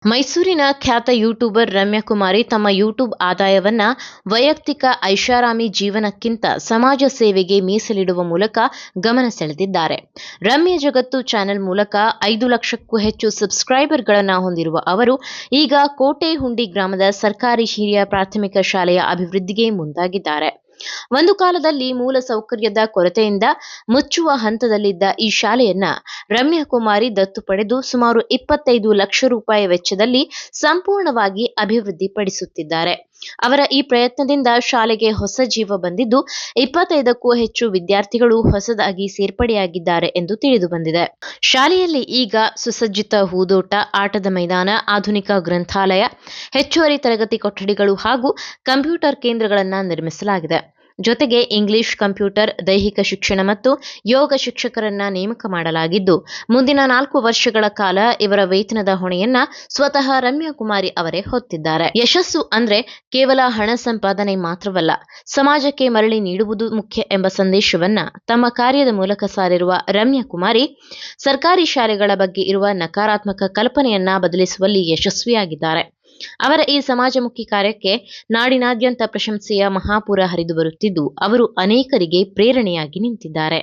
ಮೈಸೂರಿನ ಖ್ಯಾತ ಯೂಟ್ಯೂಬರ್ ರಮ್ಯಾ ಕುಮಾರಿ ತಮ್ಮ ಯೂಟ್ಯೂಬ್ ಆದಾಯವನ್ನ ವೈಯಕ್ತಿಕ ಐಷಾರಾಮಿ ಜೀವನಕ್ಕಿಂತ ಸಮಾಜ ಸೇವೆಗೆ ಮೀಸಲಿಡುವ ಮೂಲಕ ಗಮನ ಸೆಳೆದಿದ್ದಾರೆ. ರಮ್ಯಾ ಜಗತ್ತು ಚಾನೆಲ್ ಮೂಲಕ 5 ಲಕ್ಷಕ್ಕೂ ಹೆಚ್ಚು ಸಬ್ಸ್ಕ್ರೈಬರ್ಗಳನ್ನು ಹೊಂದಿರುವ ಅವರು ಈಗ ಕೋಟೆಹುಂಡಿ ಗ್ರಾಮದ ಸರ್ಕಾರಿ ಹಿರಿಯ ಪ್ರಾಥಮಿಕ ಶಾಲೆಯ ಅಭಿವೃದ್ಧಿಗೆ ಮುಂದಾಗಿದ್ದಾರೆ. ಒಂದು ಕಾಲದಲ್ಲಿ ಮೂಲ ಸೌಕರ್ಯದ ಕೊರತೆಯಿಂದ ಮುಚ್ಚುವ ಹಂತದಲ್ಲಿದ್ದ ಈ ಶಾಲೆಯನ್ನ ರಮ್ಯಾ ಕುಮಾರಿ ದತ್ತು ಪಡೆದು ಸುಮಾರು 25 ಲಕ್ಷ ರೂಪಾಯಿ ವೆಚ್ಚದಲ್ಲಿ ಸಂಪೂರ್ಣವಾಗಿ ಅಭಿವೃದ್ಧಿಪಡಿಸುತ್ತಿದ್ದಾರೆ. ಅವರ ಈ ಪ್ರಯತ್ನದಿಂದ ಶಾಲೆಗೆ ಹೊಸ ಜೀವ ಬಂದಿದ್ದು 25ಕ್ಕೂ ಹೆಚ್ಚು ವಿದ್ಯಾರ್ಥಿಗಳು ಹೊಸದಾಗಿ ಸೇರ್ಪಡೆಯಾಗಿದ್ದಾರೆ ಎಂದು ತಿಳಿದುಬಂದಿದೆ. ಶಾಲೆಯಲ್ಲಿ ಈಗ ಸುಸಜ್ಜಿತ ಹೂದೋಟ, ಆಟದ ಮೈದಾನ, ಆಧುನಿಕ ಗ್ರಂಥಾಲಯ, ಹೆಚ್ಚುವರಿ ತರಗತಿ ಕೊಠಡಿಗಳು ಹಾಗೂ ಕಂಪ್ಯೂಟರ್ ಕೇಂದ್ರಗಳನ್ನು ನಿರ್ಮಿಸಲಾಗಿದೆ. ಜೊತೆಗೆ ಇಂಗ್ಲಿಷ್, ಕಂಪ್ಯೂಟರ್, ದೈಹಿಕ ಶಿಕ್ಷಣ ಮತ್ತು ಯೋಗ ಶಿಕ್ಷಕರನ್ನ ನೇಮಕ ಮಾಡಲಾಗಿದ್ದು, ಮುಂದಿನ 4 ವರ್ಷಗಳ ಕಾಲ ಇವರ ವೇತನದ ಹೊಣೆಯನ್ನ ಸ್ವತಃ ರಮ್ಯಾ ಕುಮಾರಿ ಅವರೇ ಹೊತ್ತಿದ್ದಾರೆ. ಯಶಸ್ಸು ಅಂದ್ರೆ ಕೇವಲ ಹಣ ಸಂಪಾದನೆ ಮಾತ್ರವಲ್ಲ, ಸಮಾಜಕ್ಕೆ ಮರಳಿ ನೀಡುವುದು ಮುಖ್ಯ ಎಂಬ ಸಂದೇಶವನ್ನ ತಮ್ಮ ಕಾರ್ಯದ ಮೂಲಕ ಸಾರಿರುವ ರಮ್ಯಾ ಕುಮಾರಿ ಸರ್ಕಾರಿ ಶಾಲೆಗಳ ಬಗ್ಗೆ ಇರುವ ನಕಾರಾತ್ಮಕ ಕಲ್ಪನೆಯನ್ನ ಬದಲಿಸುವಲ್ಲಿ ಯಶಸ್ವಿಯಾಗಿದ್ದಾರೆ. ಅವರ ಈ ಸಮಾಜಮುಖಿ ಕಾರ್ಯಕ್ಕೆ ನಾಡಿನಾದ್ಯಂತ ಪ್ರಶಂಸೆಯ ಮಹಾಪೂರ ಹರಿದು ಬರುತ್ತಿದ್ದು, ಅವರು ಅನೇಕರಿಗೆ ಪ್ರೇರಣೆಯಾಗಿ ನಿಂತಿದ್ದಾರೆ.